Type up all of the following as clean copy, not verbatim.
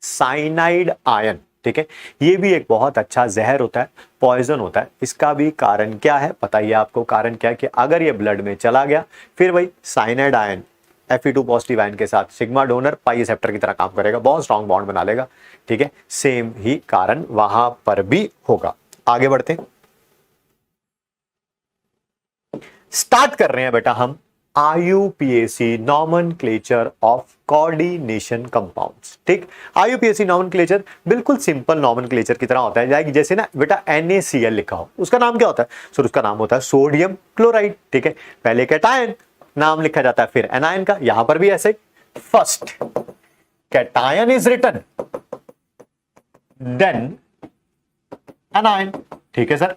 Cyanide ion, ठीक है। ये भी एक बहुत अच्छा जहर होता है, पॉइजन होता है। इसका भी कारण क्या है बताइए आपको, कारण क्या है कि अगर ये ब्लड में चला गया फिर वही cyanide ion Fe2 positive ion के साथ सिग्मा डोनर पाई एक्सेप्टर की तरह काम करेगा, बहुत स्ट्रॉन्ग बॉन्ड बना लेगा, ठीक है। सेम ही कारण वहां पर भी होगा। आगे बढ़ते हैं, स्टार्ट कर रहे हैं बेटा हम IUPAC nomenclature of coordination compounds, ठीक। IUPAC नॉमेनक्लेचर बिल्कुल सिंपल नॉमेनक्लेचर की तरह होता है, जैसे ना बेटा NaCl लिखा हो, उसका नाम क्या होता है सर, उसका नाम होता है सोडियम क्लोराइड, ठीक है। पहले कैटायन नाम लिखा जाता है, फिर एनायन का, यहां पर भी ऐसे, first cation is written then anion, ठीक है सर।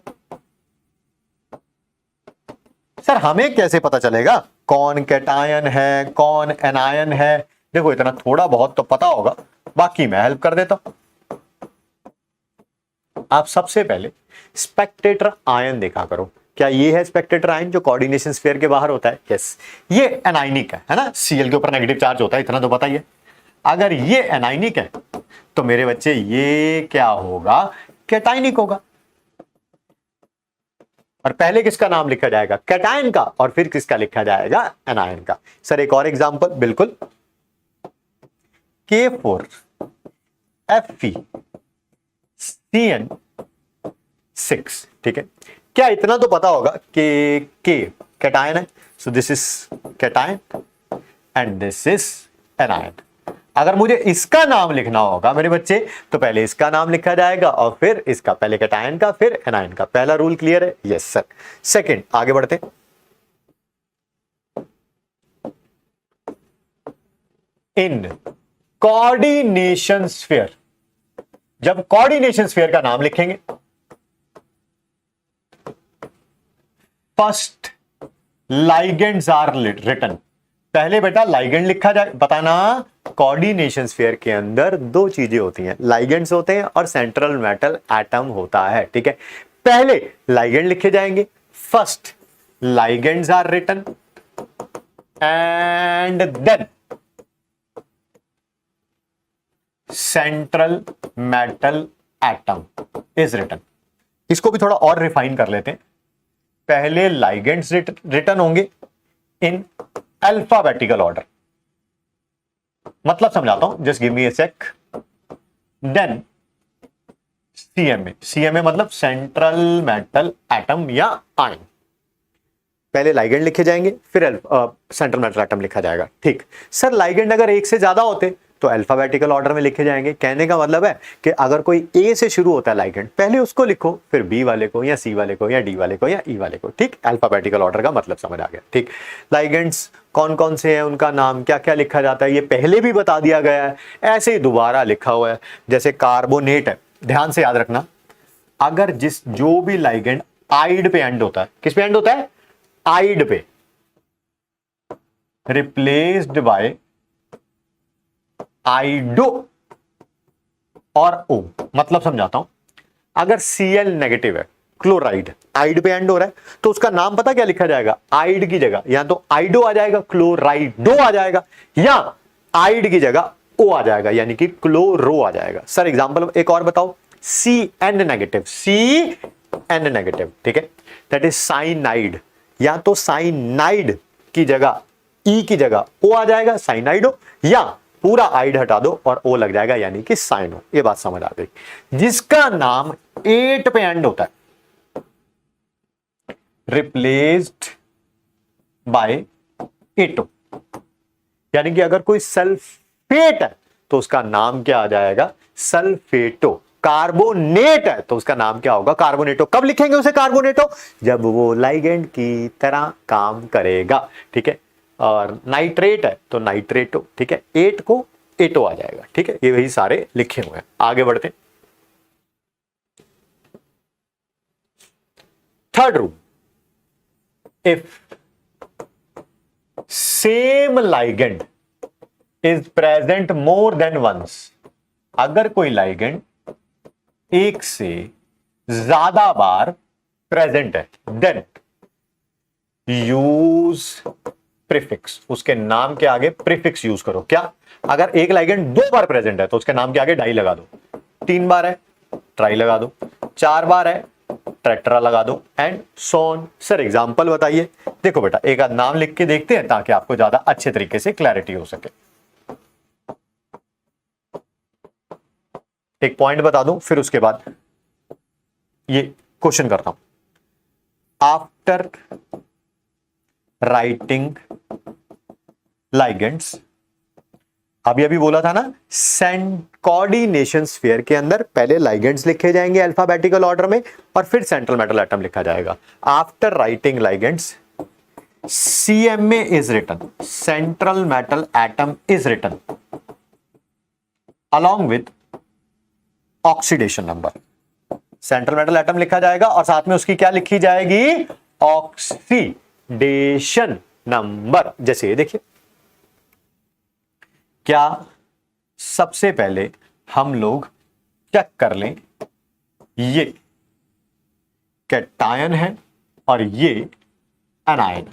सर हमें कैसे पता चलेगा कौन कैटायन है कौन एनायन है? देखो इतना थोड़ा बहुत तो पता होगा, बाकी मैं हेल्प कर देता हूं। आप सबसे पहले स्पेक्टेटर आयन देखा करो, क्या ये है स्पेक्टेटर आयन जो कोऑर्डिनेशन स्फीयर के बाहर होता है? यस, ये एनाइनिक है ना, Cl के ऊपर नेगेटिव चार्ज होता है, इतना तो बताइए। अगर ये एनाइनिक है तो मेरे बच्चे ये क्या होगा, कैटाइनिक होगा। और पहले किसका नाम लिखा जाएगा, कैटायन का, और फिर किसका लिखा जाएगा, एनायन का। सर एक और एग्जांपल, बिल्कुल, K4FeCN6, ठीक है। क्या इतना तो पता होगा कि के कैटायन है, so this is cation and this is anion. अगर मुझे इसका नाम लिखना होगा मेरे बच्चे तो पहले इसका नाम लिखा जाएगा और फिर इसका, पहले कैटायन का फिर एनायन का। पहला रूल क्लियर है? Yes sir. सेकंड, आगे बढ़ते हैं। इन कोऑर्डिनेशन स्फीयर, जब कोऑर्डिनेशन स्फीयर का नाम लिखेंगे, फर्स्ट लाइगेंड्स आर रिटन। पहले बेटा लाइगेंड लिखा जाए, बताना कोऑर्डिनेशन स्फीयर के अंदर दो चीजें होती हैं, लाइगेंड्स होते हैं और सेंट्रल मेटल एटम होता है, ठीक है। पहले लाइगेंड लिखे जाएंगे, first ligands are written and then central metal atom is written. इसको भी थोड़ा और रिफाइन कर लेते हैं। पहले लाइगेंड्स रिटन होंगे इन अल्फाबेटिकल ऑर्डर, मतलब समझाता हूं, जस्ट गिव मी ए सेक। देन CMA मतलब सेंट्रल मेटल एटम या आयन। पहले लाइगेंड लिखे जाएंगे फिर सेंट्रल मेटल एटम लिखा जाएगा, ठीक। सर लाइगेंड अगर एक से ज्यादा होते तो अल्फाबेटिकल ऑर्डर में लिखे जाएंगे। कहने का मतलब है कि अगर कोई ए से शुरू होता है लाइगेंड, पहले उसको लिखो, फिर बी वाले को या सी वाले को या डी वाले को या ई वाले को, ठीक। अल्फाबेटिकल ऑर्डर का मतलब समझ आ गया, ठीक। लाइगेंड्स कौन कौन से हैं, उनका नाम क्या क्या लिखा जाता है, ये पहले भी बता दिया गया है, ऐसे ही दोबारा लिखा हुआ है। जैसे कार्बोनेट है, ध्यान से याद रखना, अगर जो भी लाइगेंड आइड पे एंड होता है, किस पे एंड होता है, आइड पे, रिप्लेस्ड बाय आइडो और O, मतलब समझाता हूं, अगर Cl नेगेटिव है, क्लोराइड आइड पे एंड हो रहा है, तो उसका नाम पता क्या लिखा जाएगा, आइड की जगह या तो आइडो आ जाएगा, क्लोराइडो आ जाएगा, या आइड की जगह O आ जाएगा, यानी कि क्लोरो आ जाएगा। सर एग्जांपल एक और बताओ, Cn नेगेटिव, Cn नेगेटिव, ठीक है, दैट इज साइनाइड, या तो साइनाइड की जगह E की जगह O आ जाएगा, साइनाइडो, या पूरा आइड हटा दो और O लग जाएगा, यानी कि साइनो। ये बात समझ आ गई। जिसका नाम 8 पे एंड होता है, रिप्लेस्ड बाय एटो, यानी कि अगर कोई सल्फेट है तो उसका नाम क्या आ जाएगा, सल्फेटो। कार्बोनेट है तो उसका नाम क्या होगा, कार्बोनेटो। कब लिखेंगे उसे कार्बोनेटो, जब वो लाइगेंड की तरह काम करेगा, ठीक है। और नाइट्रेट है तो नाइट्रेटो, ठीक है, 8 को एटो आ जाएगा, ठीक है। ये वही सारे लिखे हुए हैं। आगे बढ़ते, third rule, if same ligand is present more then once, अगर कोई लाइगेंड एक से ज्यादा बार प्रेजेंट है, देन यूज प्रीफिक्स, उसके नाम के आगे प्रीफिक्स यूज करो। क्या? अगर एक लाइगेंड 2 बार प्रेजेंट है तो उसके नाम के आगे डाई लगा दो, 3 बार है ट्राई लगा दो, 4 बार है ट्रेट्रा लगा दो, and so on. Sir example बताइए। देखो बेटा एक आध नाम लिख के देखते हैं ताकि आपको ज्यादा अच्छे तरीके से क्लैरिटी हो सके। एक पॉइंट बता दूं फिर उसके बाद ये क्वेश्चन करता हूं। आफ्टर राइटिंग लाइगेंड्स, अभी अभी बोला था ना, कोऑर्डिनेशन स्फीयर के अंदर पहले लाइगेंड्स लिखे जाएंगे अल्फाबेटिकल ऑर्डर में और फिर सेंट्रल मेटल एटम लिखा जाएगा। After writing ligands CMA is written, central metal atom is written along with oxidation number। Central metal atom लिखा जाएगा और साथ में उसकी क्या लिखी जाएगी? Oxidation number. जैसे ये देखिए, क्या सबसे पहले हम लोग चेक कर लें, ये कैटायन है और ये एनायन।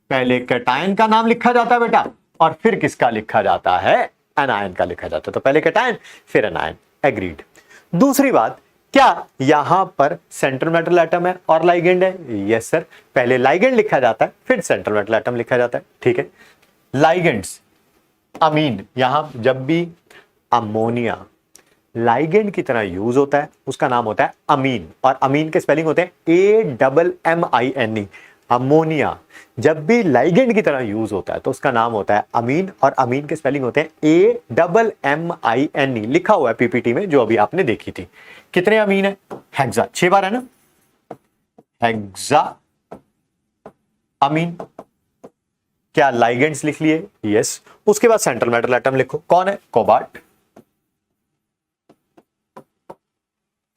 पहले कैटायन का नाम लिखा जाता है बेटा और फिर किसका लिखा जाता है? एनायन का लिखा जाता है। तो पहले कैटायन फिर एनायन। एग्रीड। दूसरी बात, क्या यहां पर सेंट्रल मेटल एटम है और लाइगेंड है? यस सर, पहले लाइगेंड लिखा जाता है फिर सेंट्रल मेटल एटम लिखा जाता है। ठीक है, लाइगेंड्स अमीन, यहां जब भी अमोनिया लाइगेंड की तरह यूज होता है उसका नाम होता है अमीन, और अमीन के स्पेलिंग होते हैं AMMINE। अमोनिया जब भी लाइगेंड की तरह यूज होता है तो उसका नाम होता है अमीन, और अमीन के स्पेलिंग होते हैं AMMINE। लिखा हुआ है पीपीटी में जो अभी आपने देखी थी। कितने अमीन है? हेक्सा, 6 बार है ना, हेक्सा अमीन। क्या लाइगेंड्स लिख लिए? यस। उसके बाद सेंट्रल मेटल एटम लिखो, कौन है? Cobalt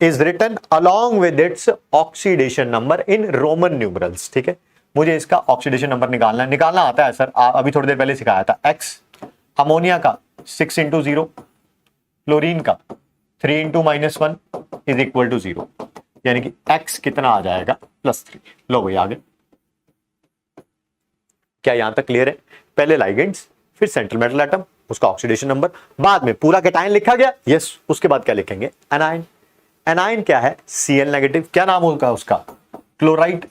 is written along with its oxidation number in Roman numerals। ठीक है, मुझे इसका ऑक्सीडेशन नंबर निकालना आता है सर, अभी थोड़ी देर पहले सिखाया था। X अमोनिया का 6 × 0, क्लोरीन का 3 × -1 इज इक्वल टू 0, यानी कि X कितना आ जाएगा? +3। लो भाई आगे। क्या यहां तक क्लियर है? पहले लाइगेंड्स फिर सेंट्रल मेटल एटम, उसका ऑक्सीडेशन नंबर, बाद में पूरा कैटायन लिखा गया। यस, उसके बाद क्या लिखेंगे? एनायन। एनायन क्या है? Cl negative. क्या नाम होगा उसका? क्लोराइड।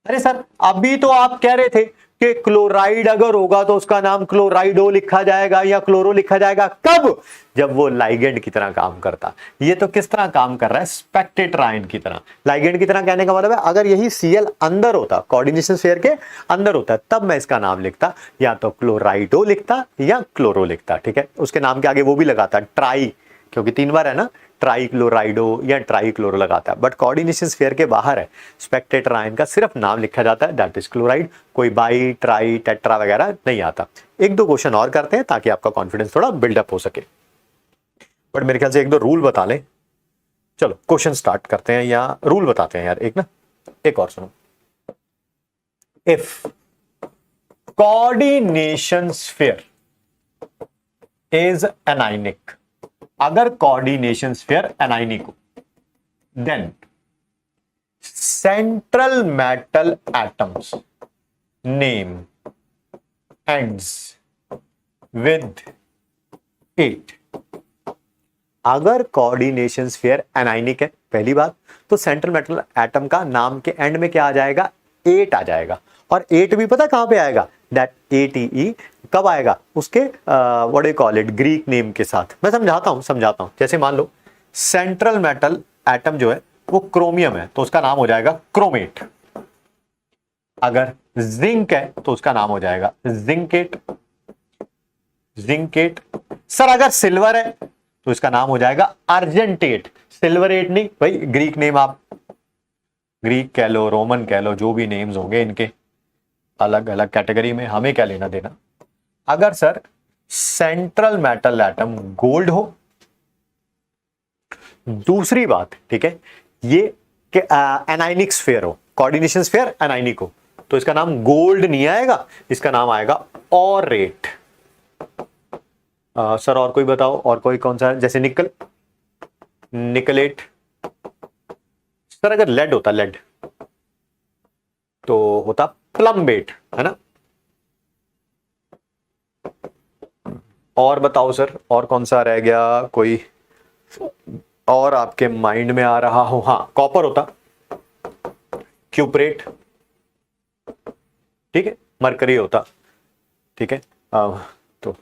अरे सर अभी तो आप कह रहे थे कि क्लोराइड अगर होगा तो उसका नाम क्लोराइडो लिखा जाएगा या क्लोरो लिखा जाएगा। कब? जब वो लाइगेंड की तरह काम करता। ये तो किस तरह काम कर रहा है? स्पेक्टेटर आयन की तरह। लाइगेंड की तरह कहने का मतलब है अगर यही Cl अंदर होता, कोऑर्डिनेशन स्फीयर के अंदर होता, तब मैं इसका नाम लिखता, या तो क्लोराइडो लिखता या क्लोरो लिखता। ठीक है, उसके नाम के आगे वो भी लगाता ट्राई, क्योंकि 3 बार है ना, ट्राई क्लोराइडो या ट्राई क्लोरो लगाता है। बट कोऑर्डिनेशन स्फीयर के बाहर है, स्पेक्टेटर आयन का सिर्फ नाम लिखा जाता है, दैट इज क्लोराइड। कोई बाई ट्राई टेट्रा वगैरह नहीं आता। 1-2 क्वेश्चन और करते हैं ताकि आपका कॉन्फिडेंस थोड़ा बिल्डअप हो सके, बट मेरे ख्याल से 1-2 रूल बता लें। चलो क्वेश्चन स्टार्ट करते हैं, या रूल बताते हैं यार एक ना, एक और सुनो। If coordination sphere is anionic, अगर कोऑर्डिनेशन स्फीयर एनाइनिक हो, then central metal atom's name ends with 8। अगर कोऑर्डिनेशन स्फीयर एनाइनिक है, पहली बात, तो सेंट्रल मेटल एटम का नाम के एंड में क्या आ जाएगा? 8 आ जाएगा। और 8 भी पता कहां पे आएगा? दैट ATE कब आएगा? उसके what do you call it, Greek name के साथ। मैं समझाता हूं। जैसे मान लो सेंट्रल मेटल एटम जो है वो क्रोमियम है तो उसका नाम हो जाएगा क्रोमेट। अगर जिंक है तो उसका नाम हो जाएगा जिंकेट। सर अगर सिल्वर है तो इसका नाम हो जाएगा अर्जेंटेट। सिल्वरेट नहीं भाई, ग्रीक नेम, आप ग्रीक कह लो, रोमन कह लो, जो भी नेम्स होंगे इनके अलग अलग कैटेगरी में, हमें क्या लेना देना। अगर sir central metal atom gold हो, दूसरी बात, ठीक है, ये एनाइनिक स्फीयर हो, कोऑर्डिनेशन स्फीयर एनाइनिक हो, तो इसका नाम गोल्ड नहीं आएगा, इसका नाम आएगा ऑरेट। सर और कोई बताओ, और कोई कौन सा है? जैसे निकल, निकलेट। सर अगर लेड होता, लेड तो होता प्लम्बेट, है ना। और बताओ सर, और कौन सा रह गया, कोई और आपके माइंड में आ रहा हो? हाँ, कॉपर होता, क्यूपरेट, ठीक है, मरकरी होता, ठीक है। तो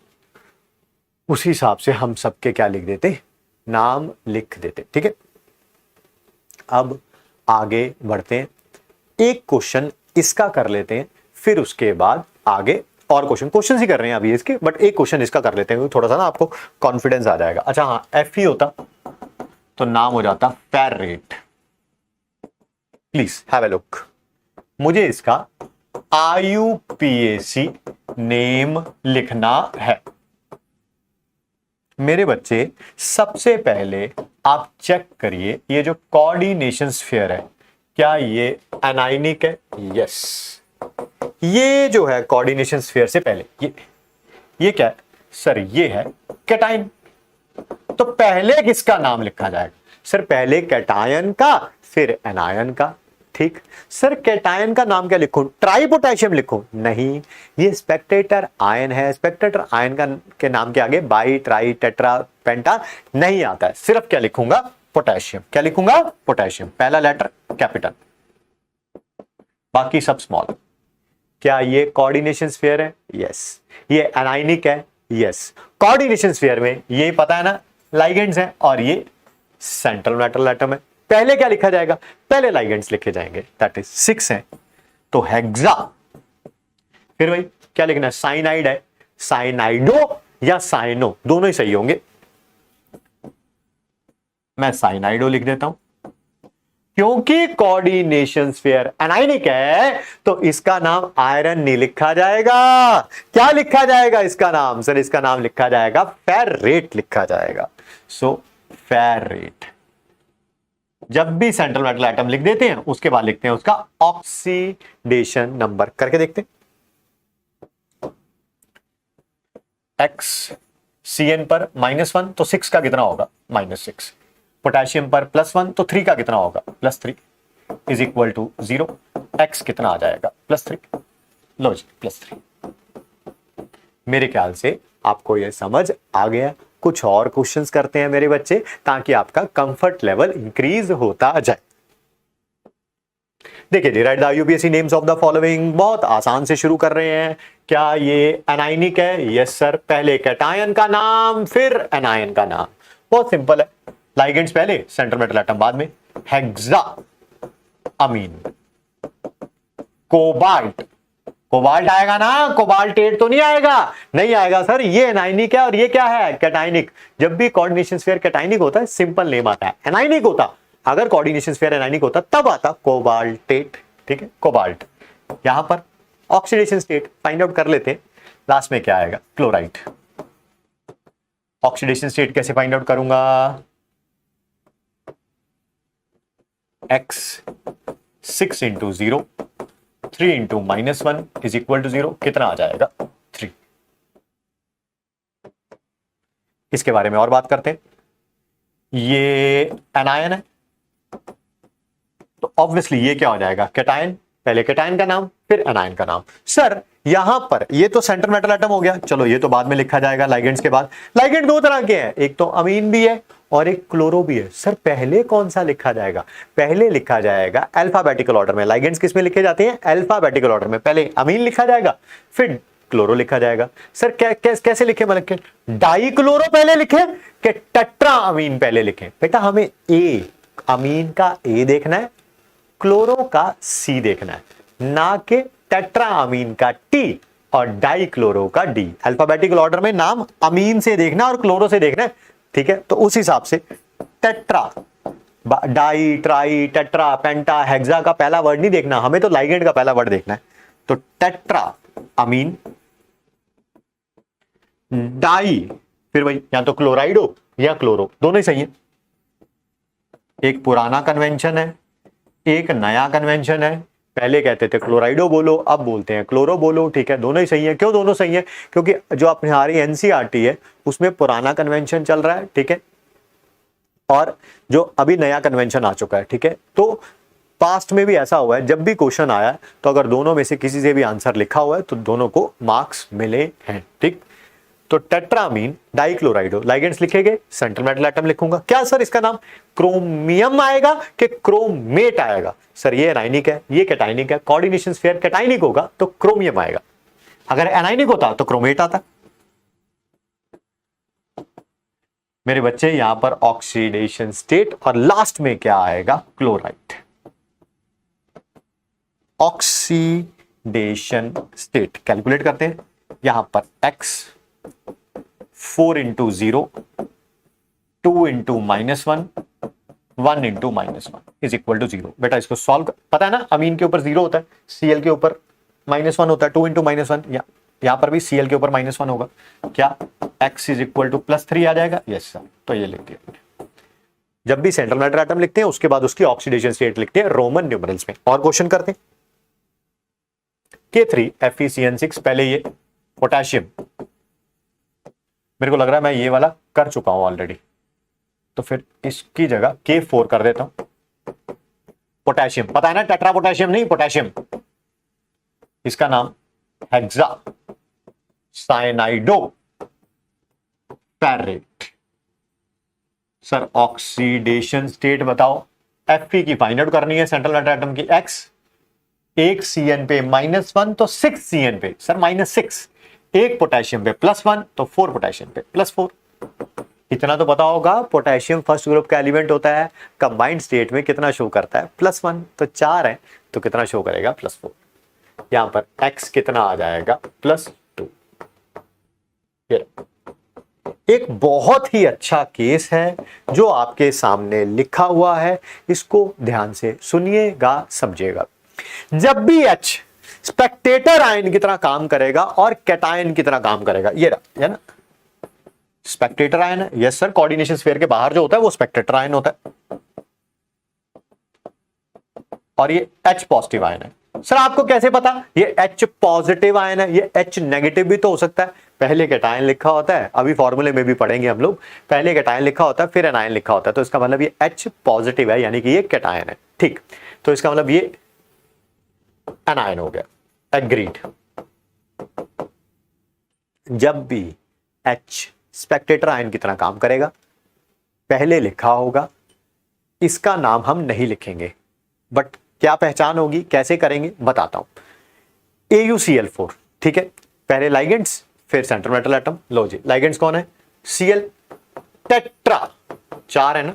उसी हिसाब से हम सबके क्या लिख देते, नाम लिख देते, ठीक है। अब आगे बढ़ते हैं, एक क्वेश्चन इसका कर लेते हैं, फिर उसके बाद आगे और क्वेश्चन ही कर रहे हैं अभी इसके, बट एक क्वेश्चन इसका कर लेते हैं, थोड़ा सा ना आपको कॉन्फिडेंस आ जाएगा। अच्छा हाँ, एफ ही होता तो नाम हो जाता ferrate. Please have a look, मुझे इसका IUPAC नेम लिखना है। मेरे बच्चे, सबसे पहले आप चेक करिए, ये जो कोऑर्डिनेशन स्फीयर है, क्या ये एनाइनिक है? यस। ये जो है कोऑर्डिनेशन स्फीयर से पहले ये क्या है सर? ये है कैटायन। तो पहले किसका नाम लिखा जाएगा सर? पहले कैटायन का, फिर एनायन का, ठीक। सर कैटायन का नाम क्या लिखूं? ट्राई पोटेशियम लिखूं? नहीं, ये स्पेक्टेटर आयन है, स्पेक्टेटर आयन का के नाम के आगे बाई, ट्राई, टेट्रा, पेंटा नहीं आता है, सिर्फ क्या लिखूंगा? पोटेशियम। क्या लिखूंगा? पोटेशियम, पहला लेटर कैपिटल, बाकी सब स्मॉल। क्या ये कोऑर्डिनेशन स्फीयर है? यस। ये एनाइनिक है? यस। कोऑर्डिनेशन स्फीयर में ये पता है ना, लाइगेंड्स हैं, और ये सेंट्रल मेटल एटम है। पहले क्या लिखा जाएगा? पहले लाइगेंड्स लिखे जाएंगे, दैट इज 6 है, तो हेक्सा। फिर भाई क्या लिखना है? साइनाइड है, साइनाइडो या साइनो, दोनों ही सही होंगे। मैं साइनाइडो लिख देता हूं, क्योंकि कोऑर्डिनेशन स्फीयर एनाइनिक है, तो इसका नाम आयरन नहीं लिखा जाएगा। क्या लिखा जाएगा इसका नाम? सर इसका नाम लिखा जाएगा फेरेट लिखा जाएगा। सो फेरेट। जब भी सेंट्रल मेटल एटम लिख देते हैं, उसके बाद लिखते हैं उसका ऑक्सीडेशन नंबर। करके देखते हैं। एक्स CN पर -1 तो 6 का कितना होगा? -6। पोटेशियम पर +1 तो 3 का कितना होगा? +3 इज इक्वल टू 0। एक्स कितना आ जाएगा? +3। लो जी, +3। मेरे ख्याल से आपको यह समझ आ गया। कुछ और क्वेश्चंस करते हैं मेरे बच्चे, ताकि आपका कंफर्ट लेवल इंक्रीज होता जाए। देखिए जी, write the IUPAC names of the following. बहुत आसान से शुरू कर रहे हैं। क्या ये एनाइनिक है? Yes sir. पहले कैटायन का नाम, फिर एनायन का नाम। बहुत सिंपल है, लाइगेंड्स पहले, सेंट्रल मेटल एटम बाद में। हेक्सा अमीन, कोबाल्ट, कोबाल्ट आएगा ना, कोबाल्टेट तो नहीं आएगा? नहीं आएगा सर, ये एनाइनिक है और ये क्या है? कैटाइनिक। जब भी कोऑर्डिनेशन स्फीयर कैटाइनिक होता है, सिंपल नेम आता है। एनाइनिक होता, अगर कोऑर्डिनेशन स्फीयर एनाइनिक होता तब आता कोबाल्टेट, ठीक है, कोबाल्ट। यहां पर ऑक्सीडेशन स्टेट फाइंड आउट कर लेते हैं। लास्ट में क्या आएगा? क्लोराइड। ऑक्सीडेशन स्टेट कैसे फाइंड आउट करूंगा? X 6 into 0, 3 into -1 is equal to 0। कितना आ जाएगा? 3। इसके बारे में और बात करते हैं। ये एनायन है, तो ऑब्वियसली ये क्या हो जाएगा? कैटायन। पहले कैटायन का नाम, फिर एनायन का नाम। सर यहां पर ये तो सेंट्रल मेटल एटम हो गया, चलो ये तो बाद में लिखा जाएगा लाइगेंड्स के बाद। लाइगेंड दो तरह के हैं, एक तो अमीन भी है और एक क्लोरो भी है। सर पहले कौन सा लिखा जाएगा? पहले लिखा जाएगा अल्फाबेटिकल ऑर्डर में। लाइगेंड्स किस में लिखे जाते हैं? अल्फाबेटिकल ऑर्डर में। पहले अमीन लिखा जाएगा, फिर क्लोरो लिखा जाएगा। सर कैसे लिखे? मतलब डाई क्लोरो पहले लिखे कि टेट्रा अमीन पहले लिखे? बेटा हमें ए, अमीन का ए देखना है, क्लोरो का सी देखना है, ना कि टेट्रा अमीन का टी और डाई क्लोरो का डी। अल्फाबेटिकल ऑर्डर में नाम अमीन से देखना और क्लोरो से देखना है, ठीक है। तो उस हिसाब से टेट्रा, डाई, ट्राई, टेट्रा, पेंटा, हेक्सा का पहला वर्ड नहीं देखना, हमें तो लाइगेंड का पहला वर्ड देखना है। तो टेट्रा अमीन, डाई, फिर वही या तो क्लोराइड हो या क्लोरो, दोनों ही सही है। एक पुराना कन्वेंशन है, एक नया कन्वेंशन है। पहले कहते थे क्लोराइडो बोलो, अब बोलते हैं क्लोरो बोलो, ठीक है। दोनों ही सही है। क्यों दोनों सही है? क्योंकि जो अपनी हमारी एनसीईआरटी है उसमें पुराना कन्वेंशन चल रहा है, ठीक है, और जो अभी नया कन्वेंशन आ चुका है, ठीक है। तो पास्ट में भी ऐसा हुआ है, जब भी क्वेश्चन आया तो अगर दोनों में से किसी से भी आंसर लिखा हुआ है तो दोनों को मार्क्स मिले हैं, ठीक। तो टेट्रामीन डाइक्लोराइड हो, लाइगेंड्स लिखेंगे, सेंट्रल मेटल एटम लिखूंगा। क्या सर इसका नाम क्रोमियम आएगा कि क्रोमेट आएगा? सर ये एनाइनिक है, ये कैटाइनिक है, कोऑर्डिनेशन स्फीयर कैटाइनिक होगा तो क्रोमियम आएगा, अगर एनाइनिक होता तो क्रोमेट आता। मेरे बच्चे यहां पर ऑक्सीडेशन स्टेट और लास्ट में क्या आएगा? क्लोराइड। ऑक्सीडेशन स्टेट कैलकुलेट करते हैं, यहां पर x 4 into 0, 2 into -1, 1 into -1 is equal to 0। बेटा इसको सॉल्व पता है ना, अमीन के ऊपर 0 होता है, Cl के ऊपर -1 होता है, 2 इंटू -1, यहां पर भी Cl के ऊपर -1 होगा। क्या x इज इक्वल टू +3 आ जाएगा? यस सर, तो ये लिख दिया। जब भी सेंट्रल मैटर एटम लिखते हैं उसके बाद उसकी ऑक्सीडेशन स्टेट लिखते हैं रोमन न्यूमरल्स में। और क्वेश्चन करते हैं, K3 FeCN6, पहले ये पोटेशियम, मेरे को लग रहा है मैं ये वाला कर चुका हूं ऑलरेडी, तो फिर इसकी जगह K4 कर देता हूं। पोटेशियम पता है ना, टेट्रा पोटेशियम नहीं, पोटेशियम, इसका नाम hexa cyanido ferrate. Sir oxidation state बताओ, Fe की फाइंड आउट करनी है, सेंट्रल मैटर एटम की x, एक Cn पे -1 तो 6 Cn पे सर -6, एक पोटेशियम पे +1 तो 4 पोटेशियम पे +4। इतना तो पता होगा, पोटेशियम फर्स्ट ग्रुप का एलिमेंट होता है, कंबाइंड स्टेट में कितना शो करता है? +1, तो 4 है तो कितना शो करेगा? +4। यहां पर x कितना आ जाएगा? +2। एक बहुत ही अच्छा केस है जो आपके सामने लिखा हुआ है, इसको ध्यान से सुनिएगा, समझिएगा। जब भी H स्पेक्टेटर आयन की तरह काम करेगा और कैटायन की तरह काम करेगा, ये रहा है ना, स्पेक्टेटर आयन है, यस सर, कोऑर्डिनेशन स्फीयर के बाहर जो होता है वो स्पेक्टेटर आयन होता है, और ये H पॉजिटिव आयन है। सर आपको कैसे पता ये H पॉजिटिव आयन है? ये H नेगेटिव भी तो हो सकता है, पहले कैटायन लिखा होता है, अभी फॉर्मूले में भी पढ़ेंगे हम लोग, पहले कैटायन लिखा होता है फिर एनायन लिखा होता है, तो इसका मतलब ये H पॉजिटिव है, यानी कि ये कैटायन है, ठीक, तो इसका मतलब ये एनायन हो गया, एग्रीड। जब भी H स्पेक्टेटर आयन की तरह काम करेगा, पहले लिखा होगा, इसका नाम हम नहीं लिखेंगे, बट क्या पहचान होगी, कैसे करेंगे बताता हूं। AuCl4, ठीक है, पहले लाइगेंड्स फिर सेंट्रल मेटल एटम। लो जी, लाइगेंड्स कौन है? Cl टेट्रा, 4 है ना,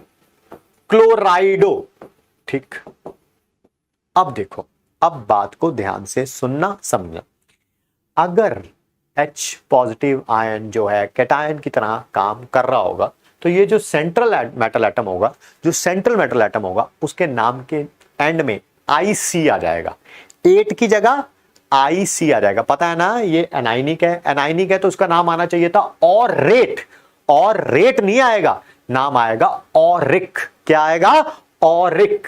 क्लोराइडो, ठीक। अब देखो, अब बात को ध्यान से सुनना समझना, अगर H पॉजिटिव आयन जो है कैटायन की तरह काम कर रहा होगा, तो ये जो सेंट्रल मेटल एटम होगा, जो सेंट्रल मेटल एटम होगा, उसके नाम के एंड में IC आ जाएगा, 8 की जगह IC आ जाएगा। पता है ना, ये एनाइनिक है, एनाइनिक है तो उसका नाम आना चाहिए था ऑरेट, और रेट नहीं आएगा, नाम आएगा ऑरिक। क्या आएगा? Auric,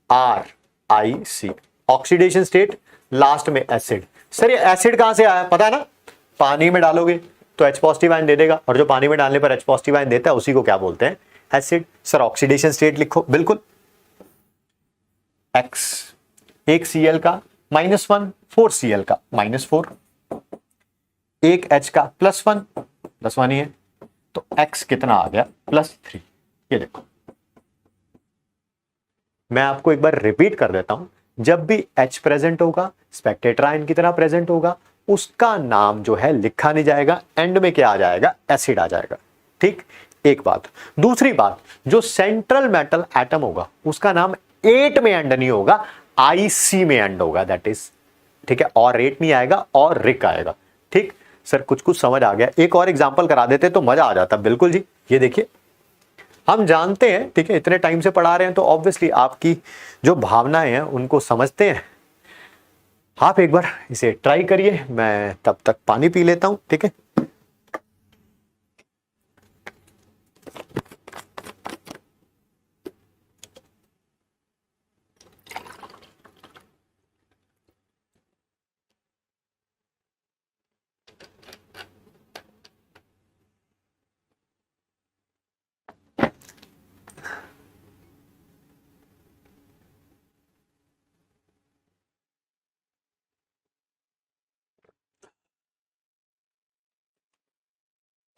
AuRic। Oxidation state, last में एसिड। सर ये एसिड कहां से आया पता है ना, पानी में डालोगे तो H पॉजिटिव आयन दे देगा, और जो पानी में डालने पर H पॉजिटिव आयन देता है उसी को क्या बोलते हैं? एसिड। सर ऑक्सीडेशन स्टेट लिखो, बिल्कुल, X, एक Cl का -1, 4 Cl का -4, एक H का +1 ही है, तो X कितना आ गया? +3। ये देखो, मैं आपको एक बार रिपीट कर देता हूं, जब भी H प्रेजेंट होगा, स्पेक्टेटर आयन की तरह प्रेजेंट होगा, उसका नाम जो है लिखा नहीं जाएगा, एंड में क्या आ जाएगा? एसिड आ जाएगा, ठीक। एक बात। दूसरी बात, जो सेंट्रल मेटल एटम होगा उसका नाम 8 में एंड नहीं होगा, IC में एंड होगा, दैट इज, ठीक है, और रेट नहीं आएगा, और रिक आएगा, ठीक। सर कुछ कुछ समझ आ गया, एक और एग्जांपल करा देते तो मजा आ जाता। बिल्कुल जी, ये देखिए, हम जानते हैं, ठीक है, इतने टाइम से पढ़ा रहे हैं तो ऑब्वियसली आपकी जो भावनाएं हैं उनको समझते हैं। आप एक बार इसे ट्राई करिए, मैं तब तक पानी पी लेता हूं, ठीक है।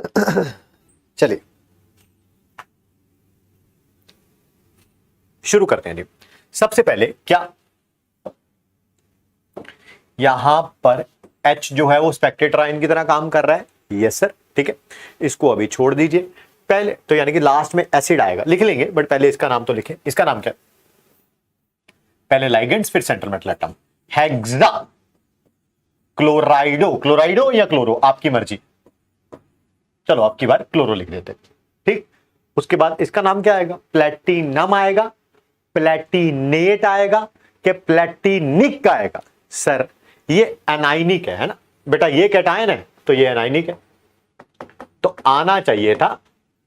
चलिए शुरू करते हैं जी। सबसे पहले क्या यहां पर H जो है वो स्पेक्टेटर आयन की तरह काम कर रहा है? यस सर, ठीक है। इसको अभी छोड़ दीजिए। पहले तो यानी कि लास्ट में एसिड आएगा, लिख लेंगे, बट पहले इसका नाम तो लिखें। इसका नाम क्या है? पहले लाइगेंड्स फिर सेंट्रल मेटल एटम। हेक्सा क्लोराइडो, क्लोराइडो या क्लोरो, आपकी मर्जी। चलो आपकी बार क्लोरो लिख देते, ठीक। उसके बाद इसका नाम क्या आएगा? प्लेटिनम आएगा, प्लेटिनेट आएगा, कि प्लेटिनिक आएगा? सर ये एनाइनिक है ना बेटा, ये कैटायन है तो ये एनाइनिक है, तो आना चाहिए था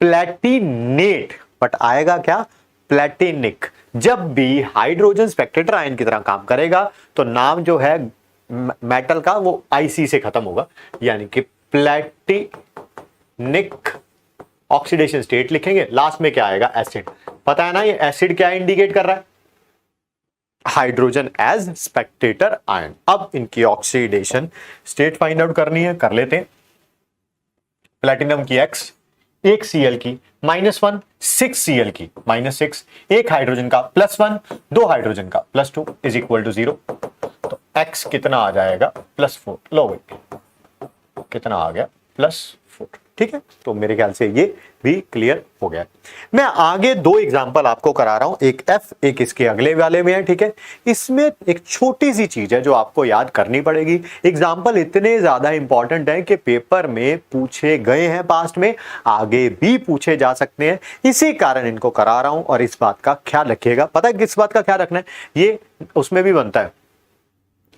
प्लेटिनेट, बट आएगा क्या? प्लेटिनिक। जब भी हाइड्रोजन स्पेक्टेटर आयन की तरह काम करेगा तो नाम जो है मेटल का वो आईसी से खत्म होगा, यानी कि प्लेटिनिक। ऑक्सीडेशन स्टेट लिखेंगे, लास्ट में क्या आएगा? एसिड। पता है ना ये एसिड क्या इंडिकेट कर रहा है? Hydrogen as spectator ion. अब इनकी ऑक्सीडेशन स्टेट फाइंड आउट करनी है, कर लेते हैं। प्लेटिनम की X, एक Cl की -1, 6Cl की -6, एक हाइड्रोजन का +1, दो हाइड्रोजन का +2 इज इक्वल टू 0। तो X कितना आ जाएगा? +4। लो भाई कितना आ गया? +4, ठीक है। तो मेरे ख्याल से ये भी क्लियर हो गया। मैं आगे दो एग्जांपल आपको करा रहा हूं, एक F, एक इसके अगले वाले में है, ठीक है। इसमें एक छोटी सी चीज है जो आपको याद करनी पड़ेगी। एग्जांपल इतने ज्यादा इंपॉर्टेंट है कि पेपर में पूछे गए हैं पास्ट में, आगे भी पूछे जा सकते हैं, इसी कारण इनको करा रहा हूं। और इस बात का ख्याल रखिएगा। पता है किस बात का ख्याल रखना है? ये उसमें भी बनता है,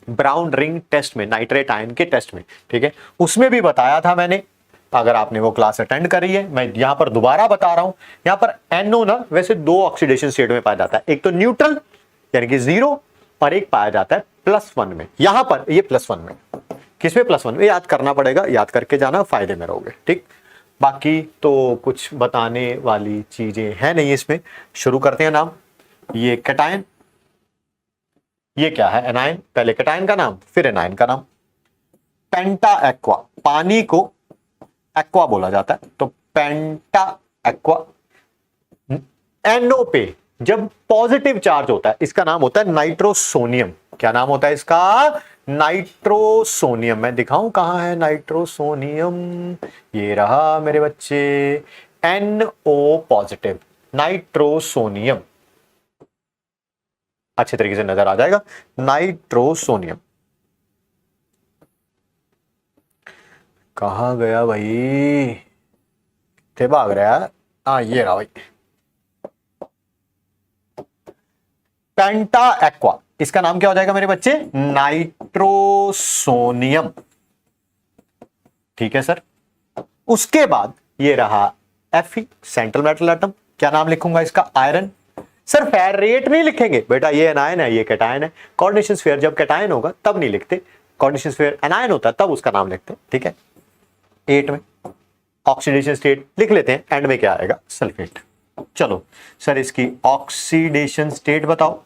ब्राउन रिंग टेस्ट में, नाइट्रेट आयन के टेस्ट में, ठीक है। उसमें भी बताया था मैंने, अगर आपने वो क्लास अटेंड करी है। मैं यहां पर दोबारा बता रहा हूं। यहां पर NO ना वैसे दो ऑक्सीडेशन स्टेट में पाया जाता है, एक तो न्यूट्रल यानी कि 0, और एक पाया जाता है +1 में। यहां पर ये +1 में, किसमें? +1 में। याद करना पड़ेगा, याद करके जाना, फायदे में रहोगे, ठीक। बाकी तो कुछ बताने वाली चीजें हैं नहीं इसमें। शुरू करते हैं नाम। ये कैटायन, ये क्या है? एनायन। पहले कैटायन का नाम फिर एनायन का नाम। पेंटा एक्वा, पानी को एक्वा बोला जाता है, तो पेंटा एक्वा। NO पे जब पॉजिटिव चार्ज होता है इसका नाम होता है नाइट्रोसोनियम। क्या नाम होता है इसका? नाइट्रोसोनियम। मैं दिखाऊं कहां है नाइट्रोसोनियम? ये रहा मेरे बच्चे, NO पॉजिटिव, नाइट्रोसोनियम। अच्छे तरीके से नजर आ जाएगा, नाइट्रोसोनियम। कहां गया भाई? थे भाग रहा है। हाँ ये रहा भाई, पेंटा एक्वा। इसका नाम क्या हो जाएगा मेरे बच्चे? नाइट्रोसोनियम, ठीक है सर। उसके बाद ये रहा Fe, सेंट्रल मेटल एटम। क्या नाम लिखूंगा इसका? आयरन। सर फेरेट नहीं लिखेंगे बेटा, ये एनायन है, ये कैटायन है। कोऑर्डिनेशन स्फीयर जब कैटायन होगा तब नहीं लिखते, कोऑर्डिनेशन स्फीयर एनायन होता है तब उसका नाम लिखते, ठीक है। 8 में ऑक्सीडेशन स्टेट लिख लेते हैं, एंड में क्या आएगा? सल्फेट। चलो सर इसकी ऑक्सीडेशन स्टेट बताओ,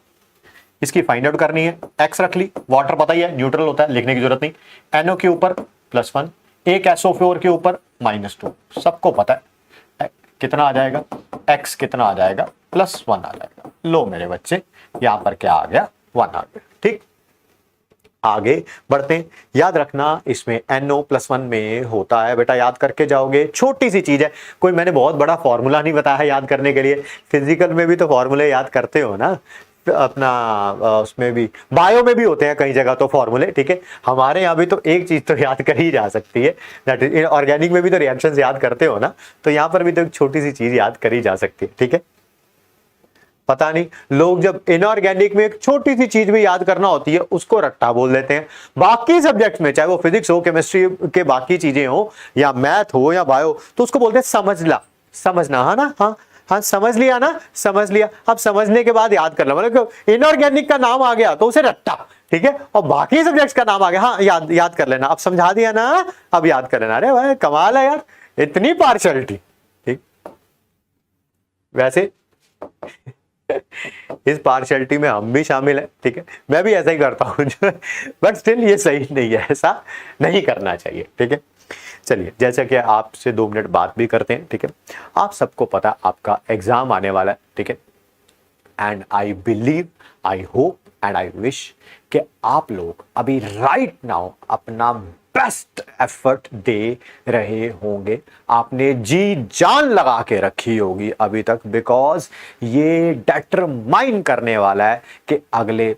इसकी फाइंड आउट करनी है। X रख ली, वाटर पता ही है न्यूट्रल होता है, लिखने की जरूरत नहीं। NO के ऊपर +1, एक SO4 के ऊपर -2, सबको पता है। कितना आ जाएगा? X कितना आ जाएगा? +1 आ जाएगा। लो मेरे बच्चे यहां पर क्या आ गया? 1 आ गया, ठीक। आगे बढ़ते हैं। याद रखना इसमें NO +1 में होता है बेटा, याद करके जाओगे। छोटी सी चीज है, कोई मैंने बहुत बड़ा फॉर्मूला नहीं बताया है याद करने के लिए। फिजिकल में भी तो फॉर्मूले याद करते हो ना अपना, उसमें भी बायो में भी होते हैं कई जगह तो फॉर्मूले, ठीक है। हमारे यहाँ भी तो एक चीज तो याद करी जा सकती है, दैट इज ऑर्गेनिक में भी तो रिएक्शंस याद करते हो ना, तो यहाँ पर भी तो एक छोटी सी चीज याद करी जा सकती है, ठीक है। पता नहीं लोग जब इनऑर्गेनिक में एक छोटी सी चीज भी याद करना होती है उसको रट्टा बोल देते हैं। बाकी सब्जेक्ट्स में चाहे वो फिजिक्स हो, केमिस्ट्री के बाकी चीजें हो, या मैथ हो या बायो, तो उसको बोलते हैं समझ ला, समझना, है ना। हाँ हाँ समझ लिया ना, समझ लिया। अब समझने के बाद याद कर लो, मतलब इनऑर्गेनिक का नाम आ गया तो उसे रट्टा, ठीक है। और बाकी सब्जेक्ट्स का नाम आ गया, हाँ याद कर लेना। अब समझा दिया ना, अब याद कर लेना। अरे भाई कमाल है यार, इतनी पार्शियलिटी, ठीक। वैसे इस पार्शियलिटी में हम भी शामिल है, ठीक है। मैं भी ऐसा ही करता हूं बट स्टिल ये सही नहीं है, ऐसा नहीं करना चाहिए, ठीक है। चलिए, जैसे कि आपसे 2 मिनट बात भी करते हैं, ठीक है। आप सबको पता है आपका एग्जाम आने वाला है, ठीक है। And I believe, I hope and I wish कि आप लोग अभी राइट नाउ अपना बेस्ट एफर्ट दे रहे होंगे। आपने जी जान लगा के रखी होगी अभी तक, बिकॉज ये डिटरमाइन करने वाला है कि अगले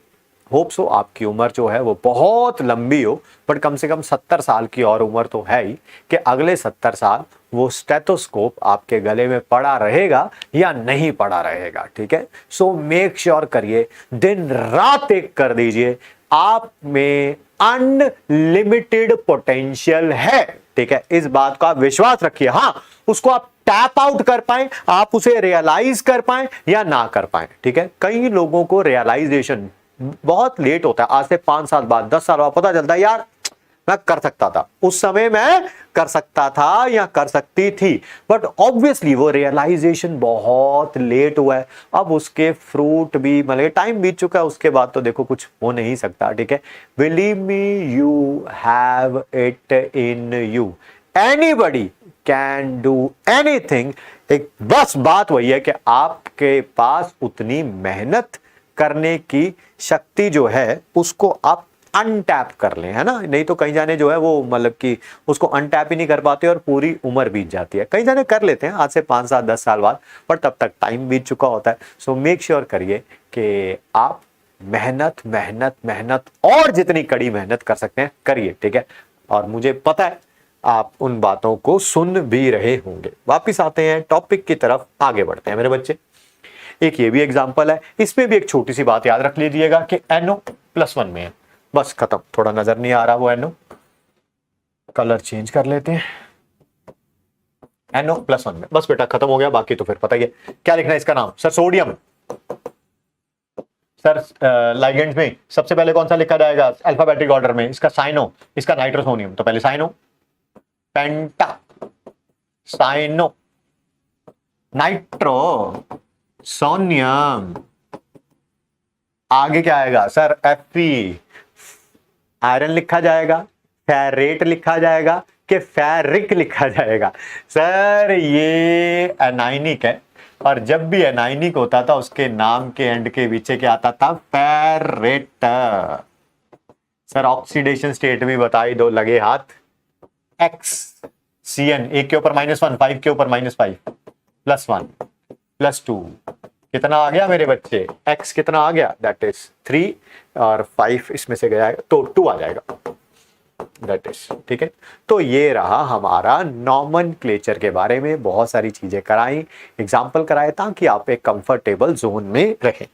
होप सो आपकी उम्र जो है वो बहुत लंबी हो, बट कम से कम 70 साल की और उम्र तो है ही, कि अगले 70 साल वो स्टेथोस्कोप आपके गले में पड़ा रहेगा या नहीं पड़ा रहेगा, ठीक है। सो मेक श्योर करिए, दिन रात एक कर दीजिए, आप में अनलिमिटेड पोटेंशियल है, ठीक है। इस बात का विश्वास रखिए। हाँ, उसको आप टैप आउट कर पाए, आप उसे रियलाइज कर पाए या ना कर पाए, ठीक है। कई लोगों को रियलाइजेशन बहुत लेट होता है, आज से 5 साल बाद, 10 साल बाद पता चलता है यार मैं कर सकता था, उस समय मैं कर सकता था या कर सकती थी, बट ऑब्वियसली वो रियलाइजेशन बहुत लेट हुआ है। अब उसके फ्रूट भी मतलब टाइम बीत चुका है, उसके बाद तो देखो कुछ हो नहीं सकता, ठीक है। Believe me, you have it in you, anybody can do anything. एक बस बात वही है कि आपके पास उतनी मेहनत करने की शक्ति जो है उसको आप अनटैप कर लें, है ना। नहीं तो कई जाने जो है वो मतलब कि उसको अनटैप ही नहीं कर पाते और पूरी उम्र बीत जाती है। कई जाने कर लेते हैं आज से 5 साल 10 साल बाद, पर तब तक टाइम बीत चुका होता है। सो मेक श्योर करिए कि आप मेहनत मेहनत मेहनत और जितनी कड़ी मेहनत कर सकते हैं करिए, ठीक है। और मुझे पता है आप उन बातों को सुन भी रहे होंगे। वापिस आते हैं टॉपिक की तरफ, आगे बढ़ते हैं मेरे बच्चे। एक ये भी एग्जाम्पल है, इसमें भी एक छोटी सी बात याद रख लीजिएगा कि NO+1 में है, बस खत्म। थोड़ा नजर नहीं आ रहा वो NO, कलर चेंज कर लेते हैं। NO+1 में बस बेटा खत्म हो गया, बाकी तो फिर पता ही है क्या लिखना है इसका नाम। सर सोडियम, सर लाइगेंड्स में सबसे पहले कौन सा लिखा जाएगा अल्फाबेटिक ऑर्डर में? इसका साइनो, इसका नाइट्रोसोनियम, तो पहले साइनो, पेंटा, साइनो, नाइट्रो, सोनियम, आगे क्या आएगा सर? Fe, आयरन लिखा जाएगा, फेरेट लिखा जाएगा कि फेरिक लिखा जाएगा? सर ये एनाइनिक है, और जब भी एनाइनिक होता था उसके नाम के एंड के पीछे क्या आता था? फेरेट। सर ऑक्सीडेशन स्टेट भी बताई दो, लगे हाथ। XCN, 1 के ऊपर -1, 5 के ऊपर -5, +1 +2, कितना आ गया मेरे बच्चे? X कितना आ गया? दैट इज 3, और 5 इसमें से गया तो 2 आ जाएगा, दैट इज, ठीक है। तो ये रहा हमारा नॉमेनक्लेचर के बारे में, बहुत सारी चीजें कराई, एग्जाम्पल कराए ताकि आप एक कंफर्टेबल जोन में रहें।